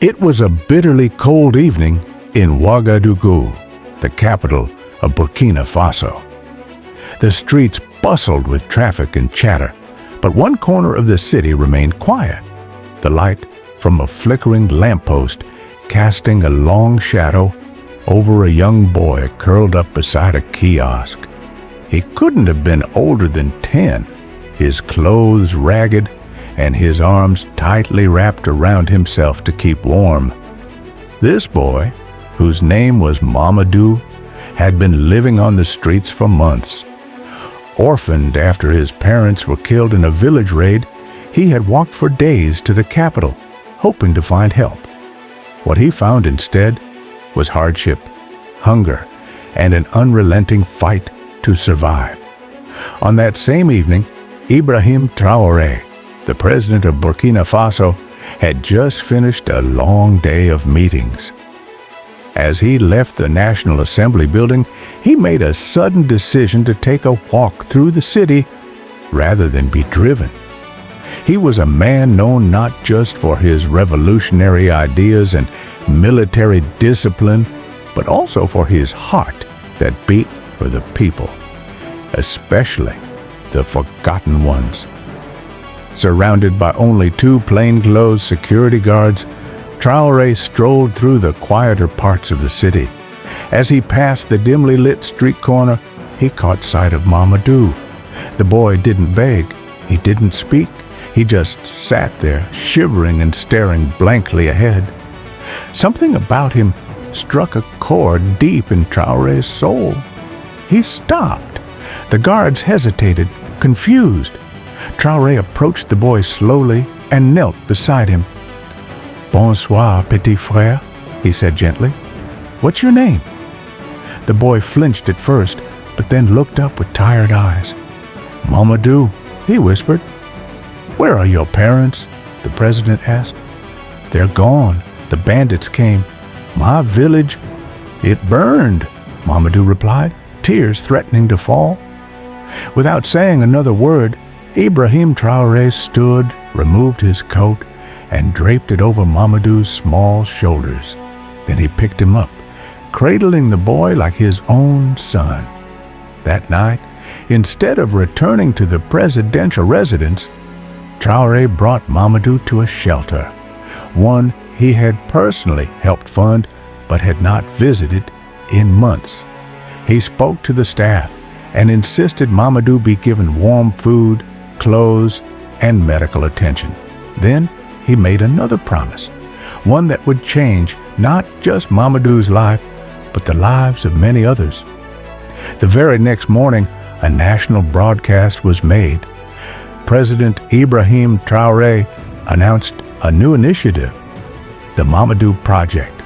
It was a bitterly cold evening in Ouagadougou, the capital of Burkina Faso. The streets bustled with traffic and chatter, but one corner of the city remained quiet, the light from a flickering lamppost casting a long shadow over a young boy curled up beside a kiosk. He couldn't have been older than 10, his clothes ragged and his arms tightly wrapped around himself to keep warm. This boy, whose name was Mamadou, had been living on the streets for months. Orphaned after his parents were killed in a village raid, he had walked for days to the capital, hoping to find help. What he found instead was hardship, hunger, and an unrelenting fight to survive. On that same evening, Ibrahim Traore, the president of Burkina Faso, had just finished a long day of meetings. As he left the National Assembly building, he made a sudden decision to take a walk through the city rather than be driven. He was a man known not just for his revolutionary ideas and military discipline, but also for his heart that beat for the people, especially the forgotten ones. Surrounded by only 2 plainclothes security guards, Traore strolled through the quieter parts of the city. As he passed the dimly lit street corner, he caught sight of Mamadou. The boy didn't beg, he didn't speak, he just sat there, shivering and staring blankly ahead. Something about him struck a chord deep in Traore's soul. He stopped. The guards hesitated, confused. Traore approached the boy slowly and knelt beside him. "Bonsoir, petit frère," he said gently. "What's your name?" The boy flinched at first, but then looked up with tired eyes. "Mamadou," he whispered. "Where are your parents?" the president asked. "They're gone. The bandits came. My village, it burned," Mamadou replied, tears threatening to fall. Without saying another word, Ibrahim Traore stood, removed his coat, and draped it over Mamadou's small shoulders. Then he picked him up, cradling the boy like his own son. That night, instead of returning to the presidential residence, Traore brought Mamadou to a shelter, one he had personally helped fund but had not visited in months. He spoke to the staff and insisted Mamadou be given warm food, clothes, and medical attention. Then he made another promise, one that would change not just Mamadou's life, but the lives of many others. The very next morning, a national broadcast was made. President Ibrahim Traore announced a new initiative, the Mamadou Project,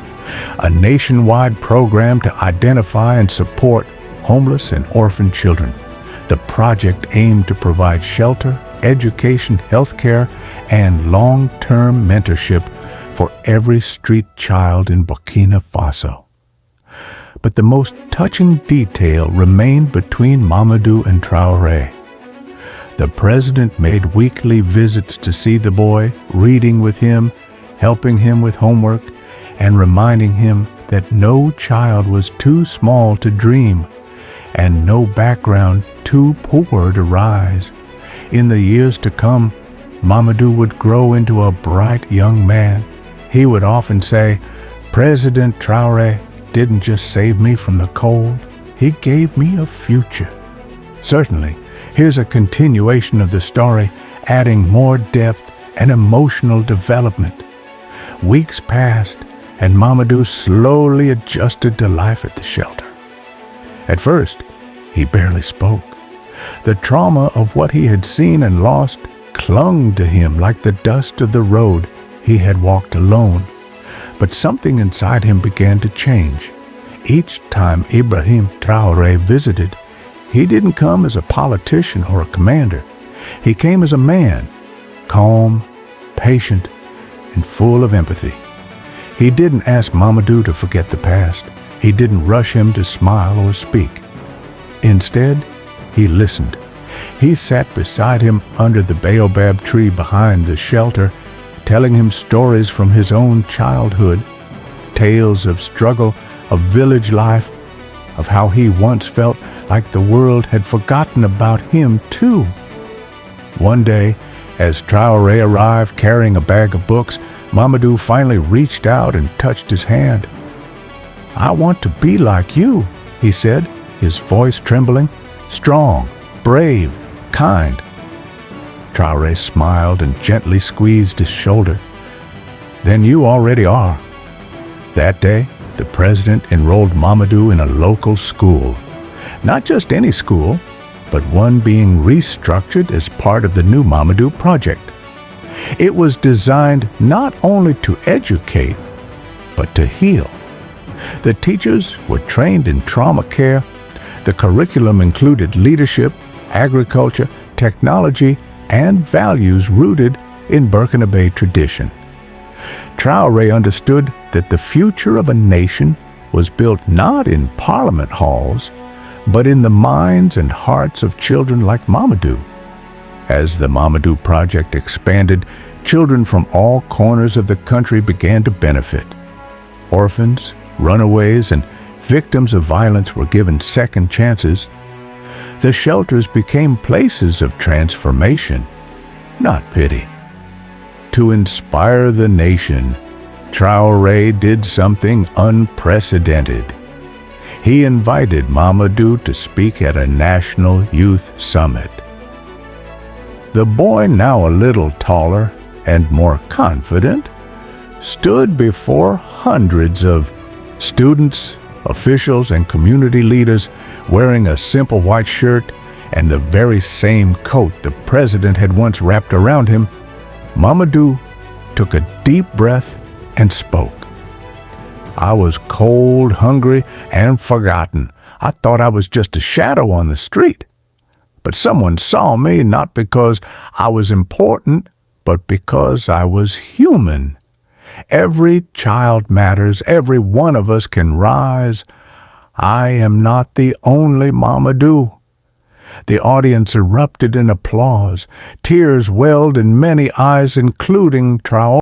a nationwide program to identify and support homeless and orphan children. The project aimed to provide shelter, education, healthcare, and long-term mentorship for every street child in Burkina Faso. But the most touching detail remained between Mamadou and Traore. The president made weekly visits to see the boy, reading with him, helping him with homework, and reminding him that no child was too small to dream and no background too poor to rise. In the years to come, Mamadou would grow into a bright young man. He would often say, "President Traore didn't just save me from the cold, he gave me a future." Certainly, here's a continuation of the story, adding more depth and emotional development. Weeks passed, and Mamadou slowly adjusted to life at the shelter. At first, he barely spoke. The trauma of what he had seen and lost clung to him like the dust of the road he had walked alone. But something inside him began to change. Each time Ibrahim Traore visited, he didn't come as a politician or a commander. He came as a man, calm, patient, and full of empathy. He didn't ask Mamadou to forget the past. He didn't rush him to smile or speak. Instead, he listened. He sat beside him under the baobab tree behind the shelter, telling him stories from his own childhood, tales of struggle, of village life, of how he once felt like the world had forgotten about him too. One day, as Traore arrived carrying a bag of books, Mamadou finally reached out and touched his hand. "I want to be like you," he said, his voice trembling. "Strong, brave, kind." Traore smiled and gently squeezed his shoulder. "Then you already are." That day, the president enrolled Mamadou in a local school. Not just any school, but one being restructured as part of the new Mamadou project. It was designed not only to educate, but to heal. The teachers were trained in trauma care. The curriculum included leadership, agriculture, technology, and values rooted in Burkina tradition. Traore understood that the future of a nation was built not in parliament halls, but in the minds and hearts of children like Mamadou. As the Mamadou project expanded, children from all corners of the country began to benefit. Orphans, runaways, and victims of violence were given second chances. The shelters became places of transformation, not pity. To inspire the nation, Traore did something unprecedented. He invited Mamadou to speak at a national youth summit. The boy, now a little taller and more confident, stood before hundreds of students, officials, and community leaders wearing a simple white shirt and the very same coat the president had once wrapped around him. Mamadou took a deep breath and spoke. "I was cold, hungry, and forgotten. I thought I was just a shadow on the street. But someone saw me not because I was important, but because I was human. Every child matters. Every one of us can rise. I am not the only Mamadou." The audience erupted in applause. Tears welled in many eyes, including Traore.